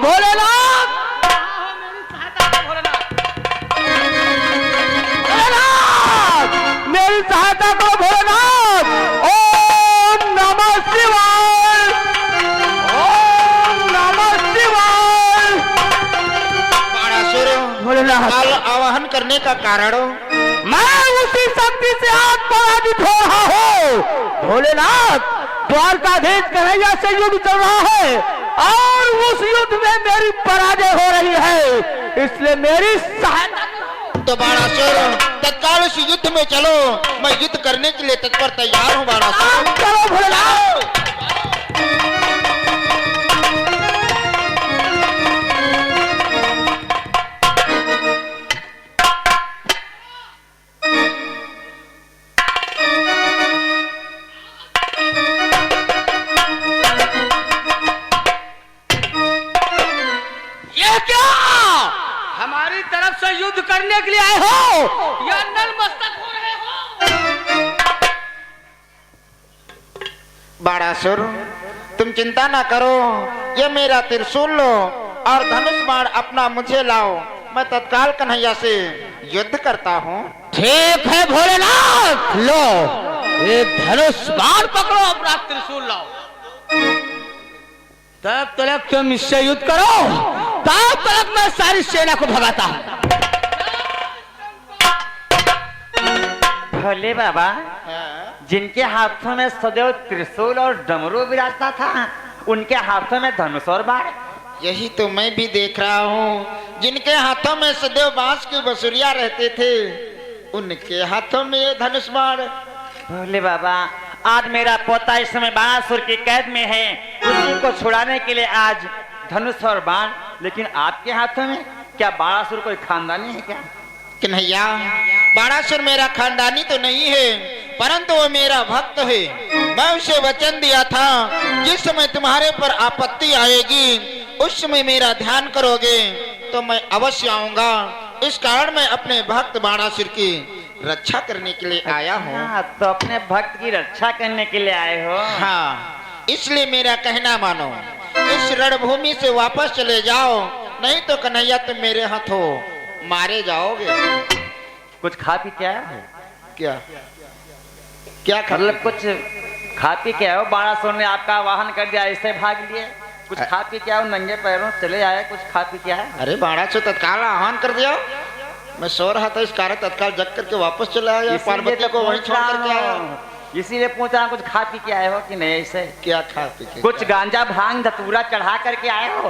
भोलेनाथ। मेरी सहायता करो भोलेनाथ। ओम नमः शिवाय, ओम नमः शिवाय। बाणासुर भोलेनाथ, काल आवाहन करने का कारण? मैं उसी शक्ति से आज पराजित हो रहा हूँ। भोलेनाथ, द्वारकाधीश कन्हैया से युद्ध चल रहा है और उस युद्ध में मेरी पराजय हो रही है, इसलिए मेरी सहायता। तो बाणासुर तत्काल उस युद्ध में चलो, मैं युद्ध करने के लिए तत्पर तैयार हूँ बाणासुर। चलो भोलेनाथ। ये क्या हमारी तरफ से युद्ध करने के लिए आए हो या नतमस्तक हो रहे हो? बाणासुर तुम चिंता ना करो, ये मेरा त्रिशूल लो और धनुष बाण अपना मुझे लाओ, मैं तत्काल कन्हैया से युद्ध करता हूँ। ठीक है भोलेनाथ, लो एक धनुष बाण पकड़ो, अपना त्रिशूल लाओ। तब तक तुम इससे युद्ध करो, तब तक मैं सारी सेना को भगाता हूँ। भोले बाबा, जिनके हाथों में सदैव त्रिशूल और डमरू विराजता था, उनके हाथों में धनुष और बाण। यही तो मैं भी देख रहा हूँ, जिनके हाथों में सदैव बांस की बंसुरियां रहते थे, उनके हाथों में ये धनुष बाण। भोले बाबा, आज मेरा पोता इस समय बाणासुर की कैद में है, उसी को छुड़ाने के लिए आज धनुष और बाण, लेकिन आपके हाथों में क्या बाणासुर कोई खानदानी है क्या? कन्हैया, बाणासुर मेरा खानदानी तो नहीं है, परंतु वो मेरा भक्त है। मैं उसे वचन दिया था, जिस समय तुम्हारे पर आपत्ति आएगी उस समय मेरा ध्यान करोगे तो मैं अवश्य आऊंगा। इस कारण मैं अपने भक्त बाणासुर की रक्षा करने के लिए आया हूँ। तो अपने भक्त की रक्षा करने के लिए आए हो? हाँ, इसलिए मेरा कहना मानो, इस रणभूमि से वापस चले जाओ, नहीं तो कन्हैया तुम मेरे हाथों मारे जाओगे। कुछ खा पी के आए हो? क्या क्या मतलब कुछ खा पी के आए हो? बाणासुर ने आपका वाहन कर दिया, ऐसे भाग लिए? कुछ खा पी के आओ, नंगे पैरों चले आए, कुछ खा पी के आए? अरे बाणासुर तत्काल आह्वान कर दिया, मैं सो रहा था, इस कारण तत्काल जग करके वापस चला आया, पार्वती को वहीं छोड़ करके आया। इसीलिए पूछा कुछ खा पी के आए हो कि नहीं? ऐसे क्या खा पी के? कुछ गांजा भांग धतूरा चढ़ा करके आए हो?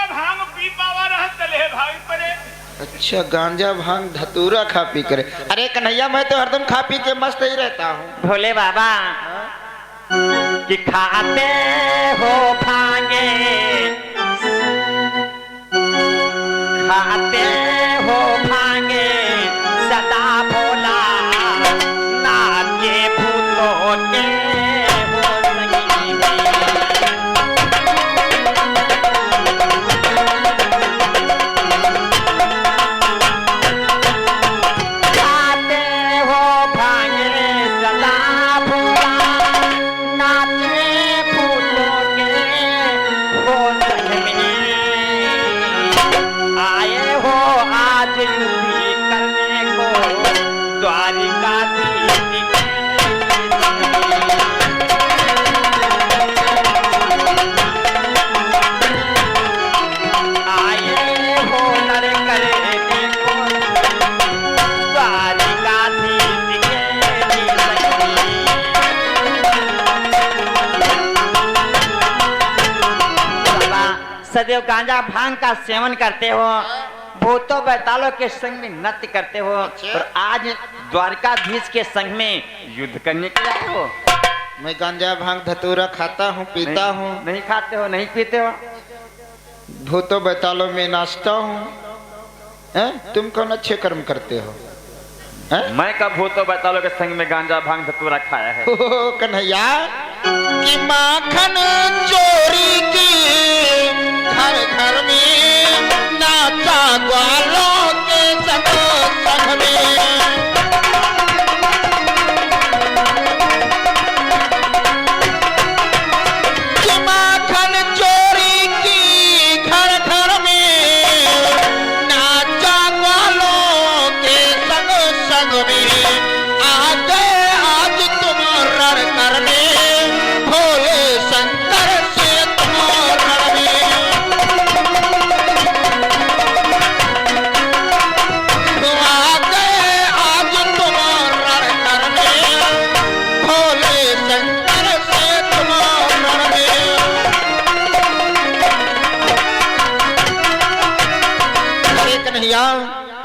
भांग पी पावा रहत ले भाई परे। अच्छा, गांजा भांग धतूरा खा पी करे। अरे कन्हैया, मैं तो हरदम खा पी के मस्त ही रहता हूँ। भोले बाबा, कि खाते हो भांगे, खाते हो भांगे सदा भोला, नाचे भूतों के हो संगी। खाते हो भांगे सदा भोला, नाचे भूतों के हो संगी। आए हो आज युद्धि करने को द्वारिकाधीश के। आए हो नर करने को द्वारिकाधीश के सदैव गांजा भांग का सेवन करते हो, भूतों बैतालों के संग में नृत्य करते हो, और आज द्वारकाधीश के संग में युद्ध करने के लिए आए हो। मैं गांजा भांग धतूरा खाता हूँ, पीता हूँ। नहीं खाते हो, नहीं पीते हो? भूतों बैतालों में नाचता हूँ। तुम कौन अच्छे कर्म करते हो? मैं कब भूतों बैतालों के संग में गांजा भांग धतूरा खाया है? कन्हैया, कि माखन चोरी की घर घर में नाचा ग्वालों के संग संग में। कि माखन चोरी की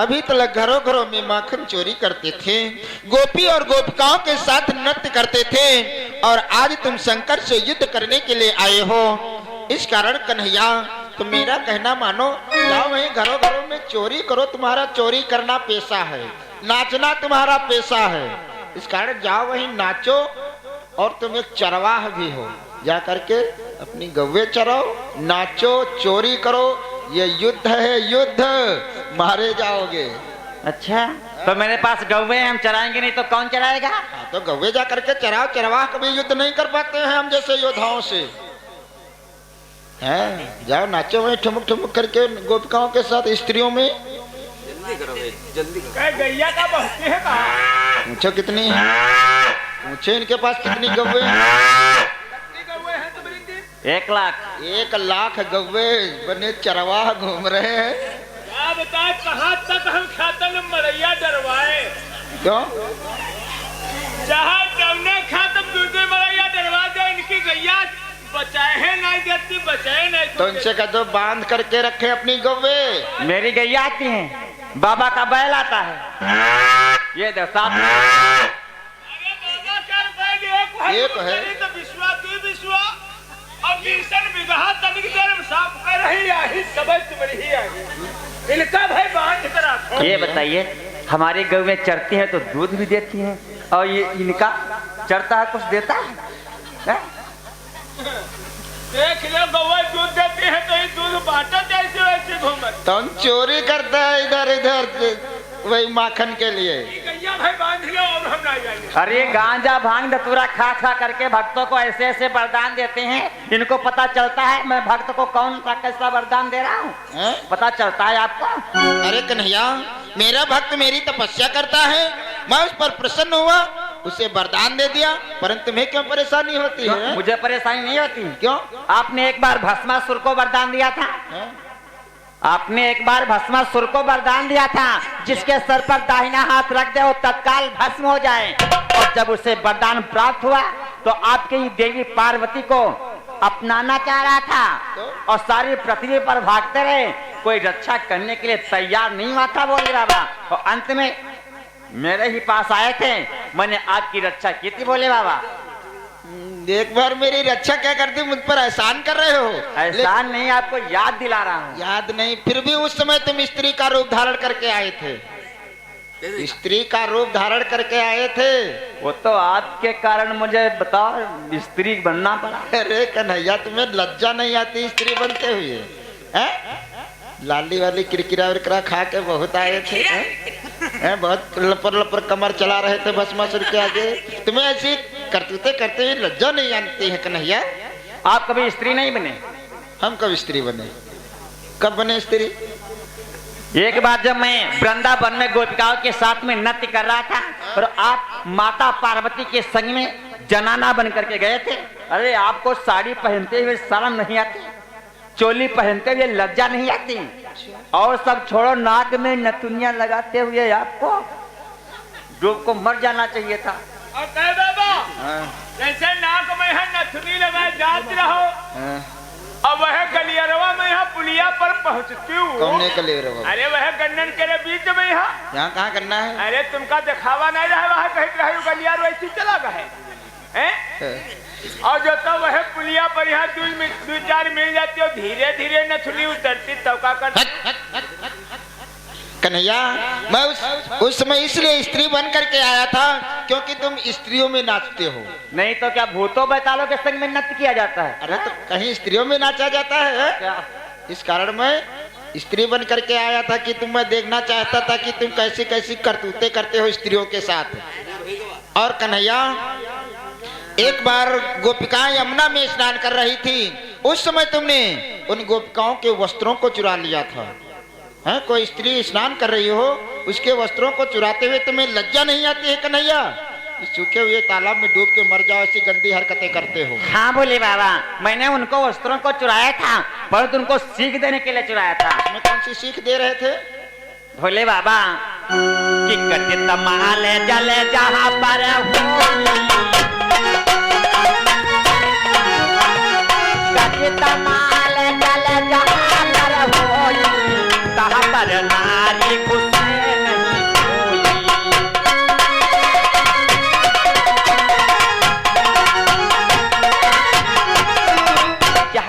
अभी तक घरों घरों में माखन चोरी करते थे, गोपी और गोपिकाओं के साथ नृत्य करते थे, और आज तुम शंकर से युद्ध करने के लिए आए हो। इस कारण कन्हैया तुम मेरा कहना मानो, जाओ वहीं घरों घरों में चोरी करो, तुम्हारा चोरी करना पेशा है, नाचना तुम्हारा पेशा है। इस कारण जाओ वहीं नाचो, और तुम एक चरवाह भी हो, जा करके अपनी गव्वे चराओ, नाचो, चोरी करो, ये युद्ध है, युद्ध, मारे जाओगे। अच्छा, तो मेरे पास गौवे हैं, हम चराएंगे नहीं तो कौन चराएगा? तो गव्वे जा करके चराओ, चरवाह कभी युद्ध नहीं कर पाते हैं हम जैसे योद्धाओं से। हैं, जाओ नाचो वहीं ठुमक ठुमक करके गोपिकाओं के साथ, स्त्रियों में। जल्दी गैया का बहुते है कहाँ? पूछो कितनी है, पूछो इनके पास कितनी गव्वे हैं। 1 लाख। 1 लाख गव्वे बने चरवाह घूम रहे हैं। क्या बताए कहाँ तक हम खाता में मरैया डरवाए? क्यों? जहाँ डरने खाता दूध मरैया डरवा दे, इनकी गैया बचाए है नहीं देती, बचाए नहीं तो इनसे कह दो बांध करके रखे अपनी गव्वे। मेरी गैया आती है, बाबा का बैल आता है, ये दो साथ। अरे बाबा कर बैल एक है। तो विश्वा तू विश्वा, अब 20 बीघा तनिक देर में साफ कर रही है, समझ तुम्हारी आई। इनका भाई बांध कर रखो। ये बताइए, हमारी गौ में चरती है तो दूध भी देती है, और ये इनका चरता है कुछ देता है? देख लो गौवा दूध देती है तो ये दूध बांटो जैसे वैसे घूमत। तुम चोरी करता है इधर इधर वही माखन के लिए। गैया भाई बांध लो और हम ना जाएंगे। अरे गांजा भांग धतूरा खा खा करके भक्तों को ऐसे ऐसे वरदान देते हैं, इनको पता चलता है मैं भक्त को कौन सा कैसा वरदान दे रहा हूँ? पता चलता है आपको? अरे कन्हैया, मेरा भक्त मेरी तपस्या करता है, मैं उस पर प्रसन्न हुआ, उसे वरदान दे दिया, परंतु तुम्हें क्यों परेशानी होती है? मुझे परेशानी नहीं होती। क्यों? आपने एक बार भस्मासुर को वरदान दिया था, आपने एक बार भस्मासुर को वरदान दिया था, जिसके सर पर दाहिना हाथ रख दे वो तत्काल भस्म हो जाए। और जब उसे वरदान प्राप्त हुआ तो आपकी ही देवी पार्वती को अपनाना चाह रहा था, और सारी पृथ्वी पर भागते रहे, कोई रक्षा करने के लिए तैयार नहीं हुआ था बोले बाबा, और अंत में मेरे ही पास आए थे, मैंने आपकी रक्षा की थी बोले बाबा। एक बार मेरी रक्षा क्या करती, मुझ पर एहसान कर रहे हो? एहसान नहीं, आपको याद दिला रहा हूँ। याद नहीं, फिर भी उस समय तुम स्त्री का रूप धारण करके आए थे, स्त्री का रूप धारण करके आए थे। वो तो आपके कारण मुझे बताओ स्त्री बनना पड़ा। अरे कन्हैया, तुम्हें लज्जा नहीं आती स्त्री बनते हुए? हैं? लाली वाली किरकिरा विरकिरा खा के बहुत आए थे, हैं? बहुत लपर लपर कमर चला रहे थे भस्मासुर के आगे, तुम्हें ऐसी करते करते हुए लज्जा नहीं आती है कन्हैया? आप कभी स्त्री नहीं बने? हम कब स्त्री बने? कब बने स्त्री? एक बार जब मैं वृंदावन में गोपिकाओं के साथ में नृत्य कर रहा था, और आप माता पार्वती के संग में जनाना बन करके गए थे। अरे आपको साड़ी पहनते हुए शर्म नहीं आती, चोली पहनते हुए लज्जा नहीं आती, और सब छोड़ो नाक में नथुनिया लगाते हुए आपको डूब को मर जाना चाहिए था। और कहे बाबा, जैसे नाक में है नथुनी लगाए जात रहो, अब वह गलियरवा में यहाँ पुलिया पर पहुँचती हूँ। कौन गलियरवा? अरे वह गन्नन के बीच में यहाँ कहाँ करना है? अरे तुमका दिखावा नहीं रहा, वहाँ कहीं रही गलियार वैसी चला गए हैं? और जो तो वह पुलिया पर यहाँ 2-4 मिल जाती हो, धीरे धीरे नथुनी उतरती तो का कर। कन्हैया, मैं उस समय इसलिए स्त्री बन करके आया था क्योंकि तुम स्त्रियों में नाचते हो। नहीं तो क्या भूतों बैतालों के संग में नृत्य किया जाता है? अरे तो कहीं स्त्रियों में नाचा जाता है क्या? इस कारण मैं स्त्री बन करके आया था कि तुम, मैं देखना चाहता था कि तुम कैसी कैसी करतूतें करते हो स्त्रियों के साथ। और कन्हैया, एक बार गोपिकाएं यमुना में स्नान कर रही थी, उस समय तुमने उन गोपिकाओं के वस्त्रों को चुरा लिया था। है? कोई स्त्री स्नान कर रही हो, उसके वस्त्रों को चुराते हुए तुम्हें लज्जा नहीं आती है कन्हैया? इस सूखे हुए तालाब में डूब के मर जाओ, ऐसी गंदी हरकतें करते हो। हाँ बोले बाबा, मैंने उनको वस्त्रों को चुराया था, परंतु उनको सीख देने के लिए चुराया था। उसमें कौन सी सीख दे रहे थे? भोले बाबा कि कटित माल जले जहाँ पर कटित माल जले जहाँ पर हो, तहाँ पर नारी खुशी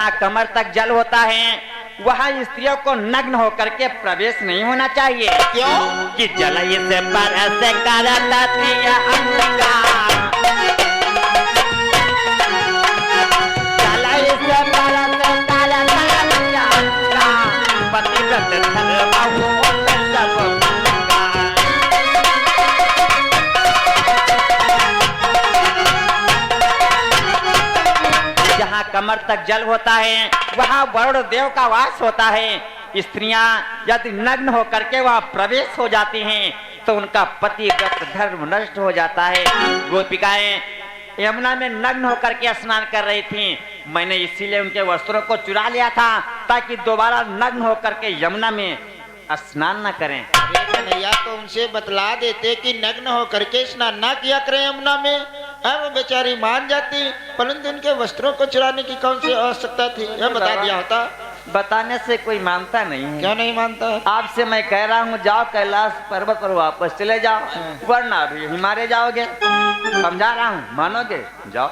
जहाँ कमर तक जल होता है वहाँ स्त्रियों को नग्न होकर के प्रवेश नहीं होना चाहिए। क्यों? कि जलई से परस करती अंधकार, जलई से परस करती अंधकार, पतिव्रत धर्महु सब अंगीकार। जहाँ कमर तक जल होता है वहाँ वरुण देव का वास होता है। स्त्रियां यदि नग्न होकर के वहाँ प्रवेश हो जाती हैं तो उनका पतिव्रत धर्म नष्ट हो जाता है। गोपिकाएं यमुना में नग्न होकर के स्नान कर रही थीं। मैंने इसीलिए उनके वस्त्रों को चुरा लिया था ताकि दोबारा नग्न होकर के यमुना में स्नान न करें। अरे कन्हैया तो उनसे बतला देते कि नग्न होकर के स्नान ना किया करें यमुना में। वो बेचारी मान जाती, परंतु उनके वस्त्रों को चुराने की कौन सी आवश्यकता थी, यह बता दिया होता। बताने से कोई मानता नहीं है। क्यों नहीं मानता? आपसे मैं कह रहा हूँ जाओ कैलाश पर्वत पर वापस चले जाओ, वरना भी हिमालय जाओगे। समझा रहा हूँ, मानोगे? जाओ।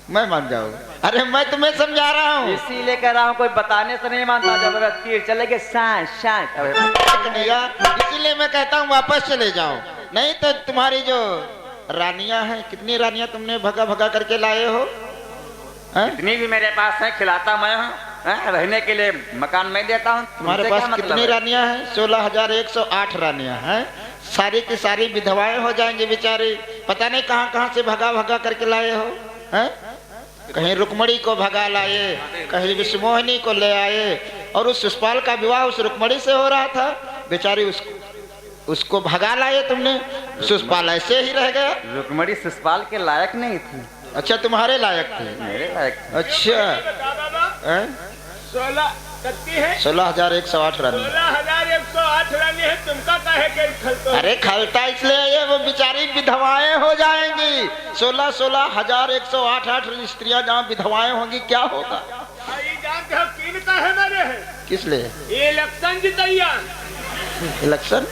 मैं मान जाऊँ? अरे मैं तुम्हें समझा रहा हूँ। इसीलिए कह रहा हूँ कोई बताने से नहीं मानता। जबरदस्ती तीर चलेगे सांस सांस। कन्हैया इसीलिए मैं कहता हूँ वापस चले जाओ, नहीं तो तुम्हारी जो रानियां हैं, कितनी रानियां तुमने भगा भगा करके लाए हो? इतनी भी मेरे पास है, खिलाता मैं हूँ, रहने के लिए मकान मैं देता हूँ। तुम्हारे पास कितनी रानियां हैं? 16,108 रानियां हैं। सारी की सारी विधवाएं हो जाएंगी बेचारी। पता नहीं कहाँ कहाँ से भगा भगा करके लाए हो, हैं? कहीं रुक्मणी को भगा लाए, कहीं विष्णुमोहिनी को ले आए, और उस शिशुपाल का विवाह उस रुक्मणी से हो रहा था। बेचारी उसको भगा लाए तुमने, शिशुपाल ऐसे ही रह गया। रुक्मणी शिशुपाल के लायक नहीं थी। अच्छा तुम्हारे लायक थे? मेरे लायक थी। अच्छा 16,108 रानी। 16,108 रानी है, तुमका काहे के खलतो? अरे खलता इसलिए ये वो बेचारी विधवाएं हो जाएंगी। 16,108 स्त्रियां जहाँ विधवाएं होंगी क्या होगा? ये जानते हो किन का है मेरे है? किस लिए? ये इलेक्शन जीतैया। इलेक्शन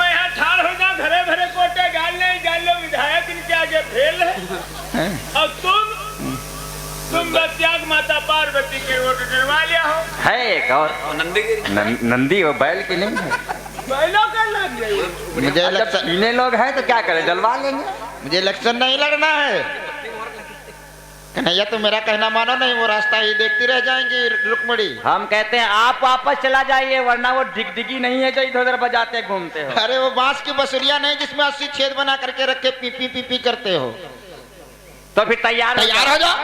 में यहाँ ठाड़ होगा, घरे भरे कोटे डाल लो विधायक इनके आगे फेल है। और तुम त्याग माता पार्वती के वोट गिरवा लिया हो। है एक और नंदी वो बैल की नहीं है। बैलों का लग गई। मुझे इलेक्शन, इन्हें लोग हैं तो क्या करें, जलवा लेंगे। मुझे इलेक्शन नहीं लड़ना है। कन्हैया तो मेरा कहना मानो नहीं, वो रास्ता ही देखती रह जाएंगी रुक्मणी। हम कहते हैं आप वापस चला जाइए, वरना वो डिगडिगी नहीं है जो इधर उधर बजाते घूमते हो। अरे वो बांस की बसुरिया नहीं जिसमें 80 छेद बना करके रखे पी पी पी पी करते हो। तो फिर तैयार हो जाओ।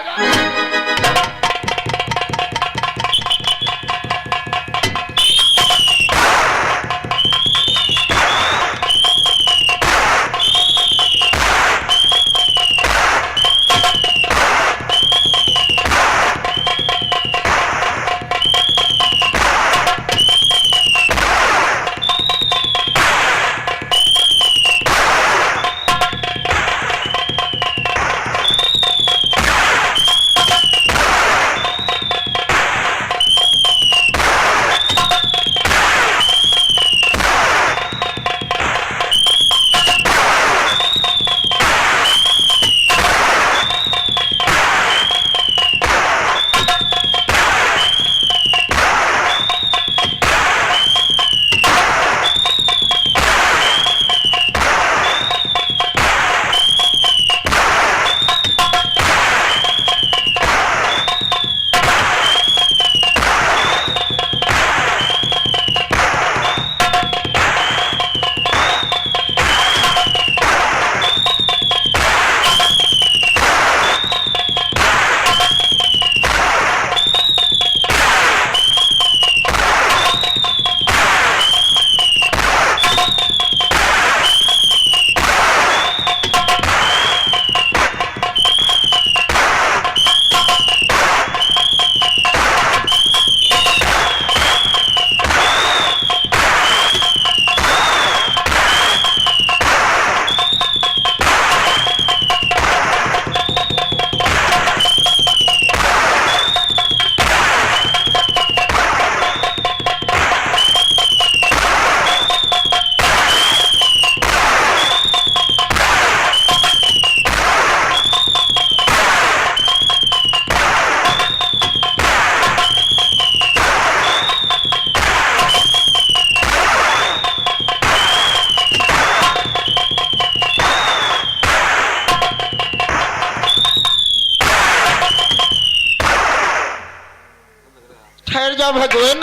क्या भगवान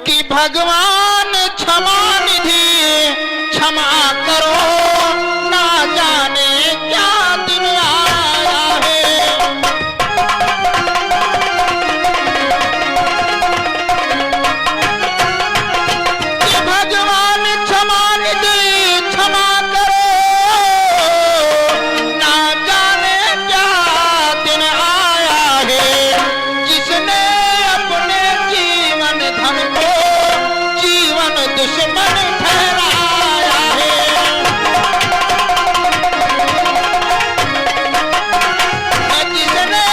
कि भगवान क्षमा निधि क्षमा करो, ना जाने क्या दिन आया है। कि भगवान क्षमा निधि क्षमा करो, ना जाने क्या दिन आया है। जिसने अपने जीवन धन को जीवन दुश्मन ठहराया है। जिसने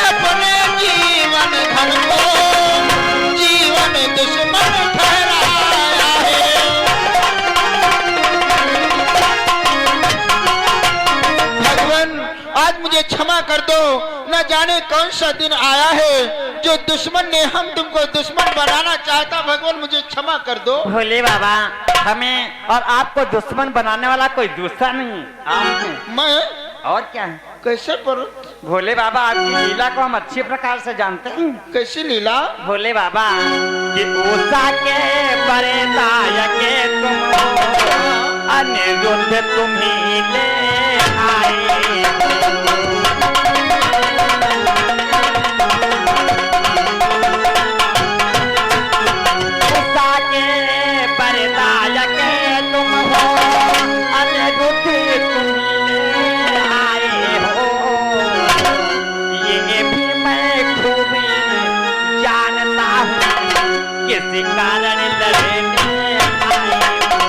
अपने जीवन धन को जीवन दुश्मन ठहराया है। भगवान आज मुझे क्षमा कर दो, न जाने कौन सा दिन आया है जो दुश्मन ने हम तुमको दुश्मन बनाना चाहता। भगवान मुझे क्षमा कर दो। भोले बाबा, हमें और आपको दुश्मन बनाने वाला कोई दूसरा नहीं, आप हैं। मैं और क्या है? कैसे पर भोले बाबा, आपकी लीला को हम अच्छी प्रकार से जानते हैं। कैसी लीला? भोले बाबा, कि उषा के बरेदाय के तुम हो, अनिरुद्ध तुम ही ले आए। उषा के बरेदाय के तुम हो, अनिरुद्ध तुम ही ले आए हो। ये भी मैं खूबी जानता हूँ, किसी कारण लड़ने आए हो।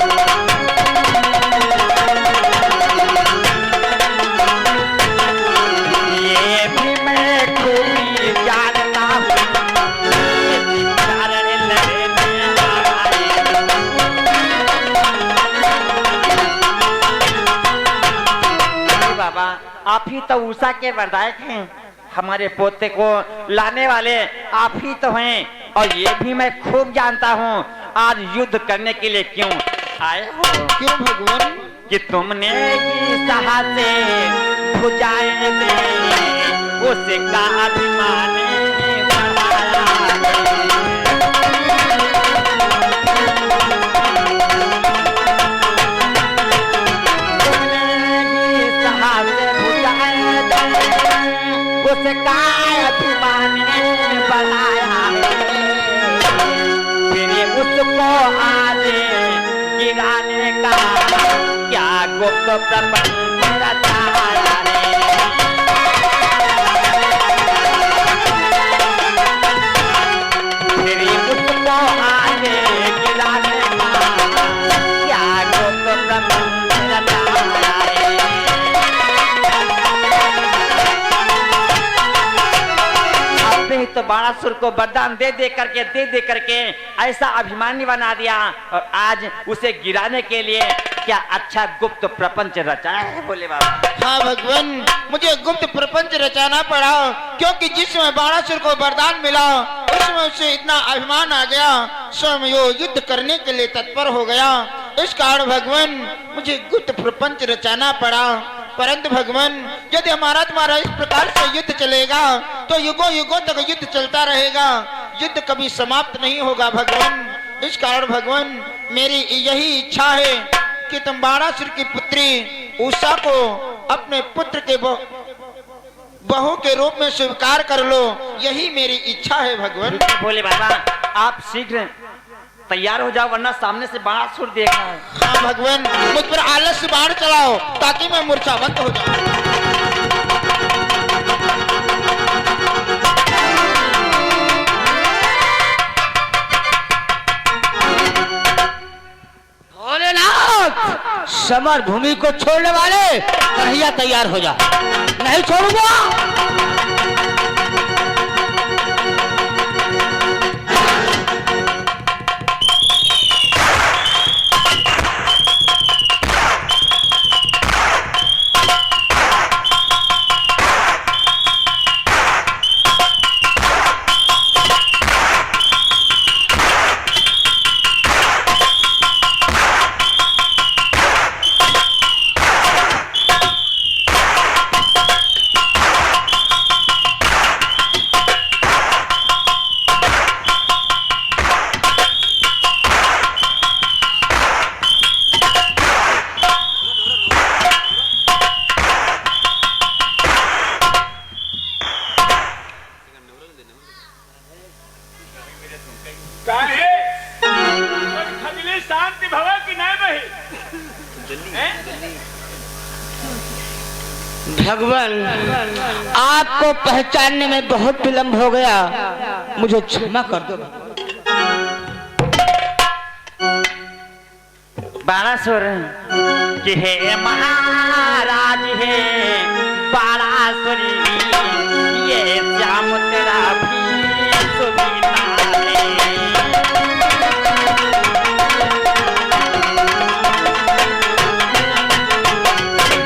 ये भी मैं खूबी जानता हूँ, किसी कारण लड़ने आए हो। बाबा, आप ही तो उषा के वरदायक हैं, हमारे पोते को लाने वाले आप ही तो हैं। और ये भी मैं खूब जानता हूँ, आज युद्ध करने के लिए क्यों आए हो। क्यों भगवान? कि तुमने की सहा से भुजाएं दे, उसका अभिमान बढ़ाया है। उसका अभिमान बनाया है, फिर उसको आज गिराने का क्या गुप्त प्रपंच रचाया है। फिर उसको आज गिराने का क्या गुप्त प्रपंच रचाया है। आपने तो बाणासुर को वरदान दे दे करके ऐसा अभिमानी बना दिया, और आज उसे गिराने के लिए क्या अच्छा गुप्त प्रपंच रचाया है। बोले बाबा, हाँ भगवान, मुझे गुप्त प्रपंच रचाना पड़ा, क्योंकि जिसमें बाणासुर को वरदान मिला उसमें उसे इतना अभिमान आ गया, स्वयं वो युद्ध करने के लिए तत्पर हो गया। इस कारण भगवान मुझे गुप्त प्रपंच रचाना पड़ा। परंतु भगवान, यदि हमारा तुम्हारा इस प्रकार से युद्ध चलेगा तो युगों युगों तक युद्ध चलता रहेगा, युद्ध कभी समाप्त नहीं होगा भगवान। इस कारण भगवान, मेरी यही इच्छा है कि तुम बाणासुर की पुत्री उषा को अपने पुत्र के बहू के रूप में स्वीकार कर लो, यही मेरी इच्छा है भगवान। बोले बाबा, आप शीघ्र तैयार हो जाओ, वरना सामने से बाणासुर देख रहा है। हाँ भगवान, मुझ पर आलस्य बाण चलाओ ताकि मैं मूर्छावंत हो जाऊं। भोलेनाथ, समर भूमि को छोड़ने वाले कन्हैया तैयार हो जा, नहीं छोड़ूंगा। भगवान, आपको पहचानने में बहुत विलंब हो गया, मुझे क्षमा कर दो। बाणासुर कि हे महाराज हे बाणासुरी, ये श्याम तेरा भी सुबीना है।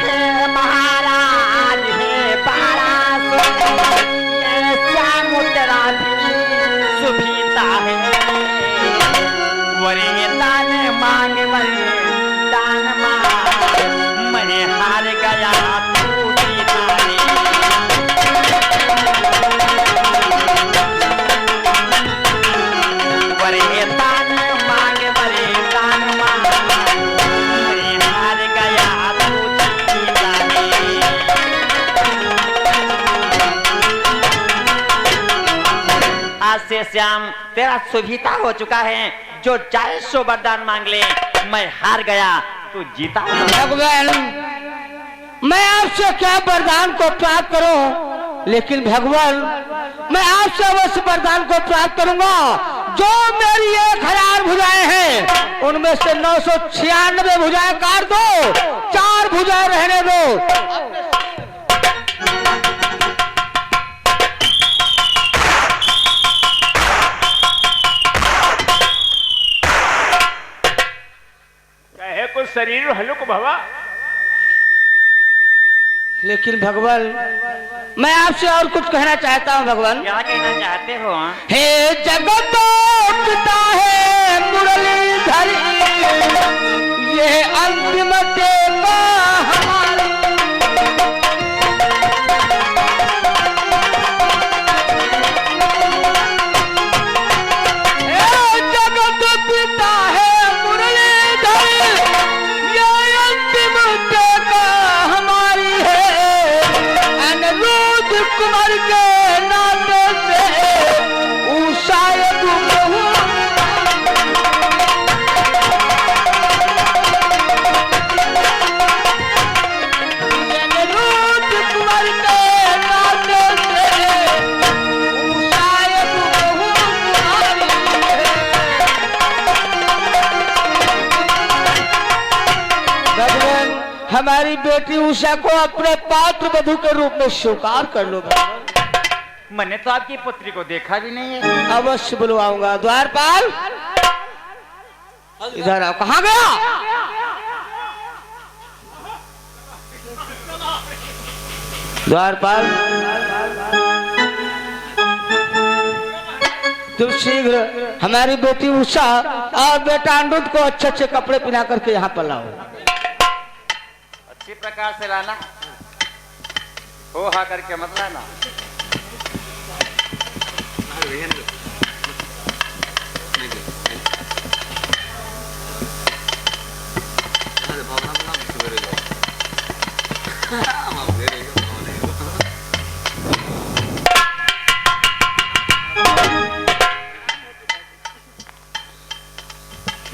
हे महाराज हे बाणासुरी, ये श्याम तेरा भी सुबीना है। वरे दान मांग वरे दान मांग, मैं हार गया तू जीता है। वरे दान मांग वरे दान मांग, मैं हार गया तू जीता है। आज से श्याम तेरा सुभीता हो चुका है, जो चाहे सो वरदान मांग ले, मैं हार गया तू जीता। भगवान, मैं आपसे क्या वरदान को प्राप्त करूं, लेकिन भगवान मैं आपसे अवश्य वरदान को प्राप्त करूंगा। जो मेरी 1000 भुजाएं हैं, उनमें से 996 भुजाएं काट दो, 4 भुजाएं रहने दो। कहे कुछ शरीर हलुक भवा। लेकिन भगवान मैं आपसे और कुछ कहना चाहता हूँ। भगवान क्या कहना चाहते हो? हे जगत पिता है मुरलीधर, ये अंतिम देवा हमारी। हे जगत पिता है मुरलीधर, ये अंतिम देवा हमारी है। अनुरुद्ध कुमार के नाते से शायद हमारी बेटी उषा को अपने पात्र वधू के रूप में स्वीकार कर लो। मैंने तो आपकी पुत्री को देखा भी नहीं है। अवश्य बुलवाऊंगा। द्वारपाल इधर आओ। कहाँ गया? द्वारपाल तुम शीघ्र हमारी बेटी उषा और बेटा अनिरुद्ध को अच्छे अच्छे कपड़े पहना करके यहाँ पर लाओ। अच्छी प्रकार से लाना, हो हा करके मत लाना।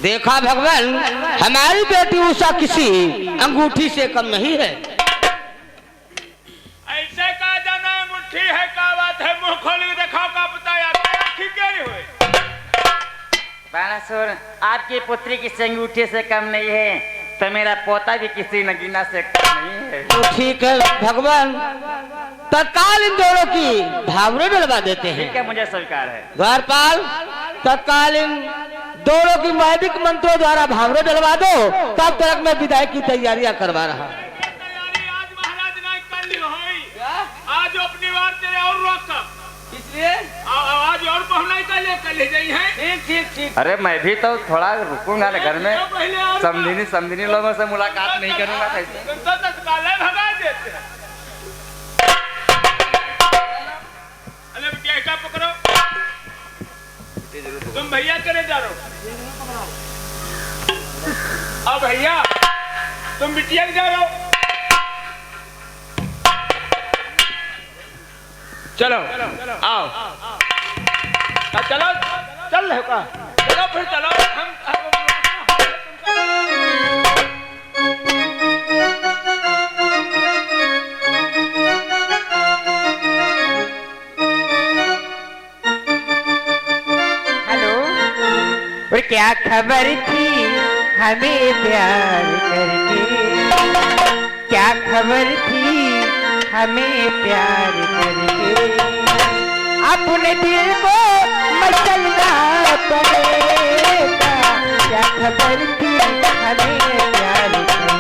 देखा भगवान, हमारी बेटी उषा किसी अंगूठी से कम नहीं है। ऐसे कहा जाना अंगूठी है, क्या बात है? मुंह खोल के दिखाओ, का बताया आखिर क्या हुए? बाणासुर, आपकी पुत्री किसी अंगूठी से कम नहीं है, तो मेरा पोता भी किसी नगीना से कम नहीं है। तो ठीक है भगवान, तत्काल इन दोनों की भावरे डलवा देते हैं। ठीक है, मुझे स्वीकार है। द्वारपाल तत्काल इन दोनों की वैदिक मंत्रों द्वारा भावरे डलवा दो, तब तक मैं विदाई की तैयारियां करवा रहा हूँ। तैयारी आज महाराज ने कर ली होई। आज अपनी बार तेरे और रोक, इसलिए आज और पहुंचाई कर ले जाई है। ठीक ठीक ठीक। अरे मैं भी तो थोड़ा रुकूंगा ना घर में, समझिनी लोगों से मुलाकात नहीं करूंगा कैसे? तो तत्काल भगा देते हैं। अरे बेटा क्या पकड़ो, तुम भैया करे जा रहो। अब भैया तुम बिटिया जा रहे हो। चलो आओ, चलो चल रहे का, चलो फिर चलो। हम क्या खबर थी हमें प्यार करके, क्या खबर थी हमें प्यार करके, अपने दिल को मचलना पड़ेगा, क्या खबर थी हमें प्यार करके।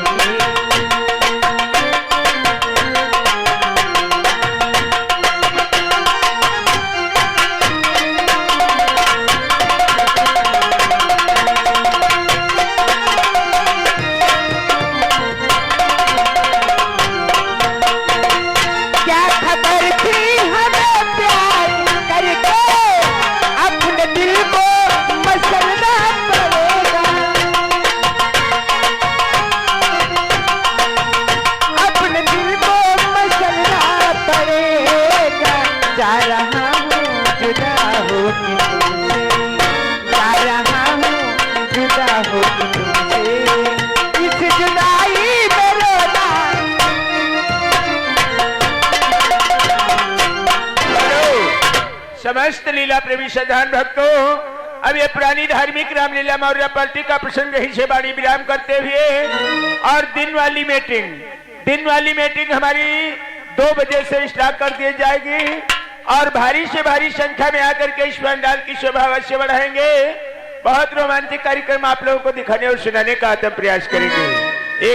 क्या खबर थी हमें प्यार करके, अपने दिल को मसलना पड़ेगा, अपने दिल को मसलना पड़ेगा। जा रहा हूँ जुदा होके तुमसे, जा रहा हूँ जुदा होके तुमसे, इस जुदाई में रोना। समस्त लीला प्रेमी श्रद्धान भक्तों, अब ये पुरानी धार्मिक रामलीला मौर्य पलटी का प्रसंग ही से बाणी विराम करते हुए और दिन वाली मीटिंग हमारी 2 बजे से स्टार्ट कर दी जाएगी और भारी से भारी संख्या में आकर के इस पंडाल की शोभा अवश्य बढ़ाएंगे। बहुत रोमांटिक कार्यक्रम आप लोगों को दिखाने और सुनाने का आत्म प्रयास करेंगे।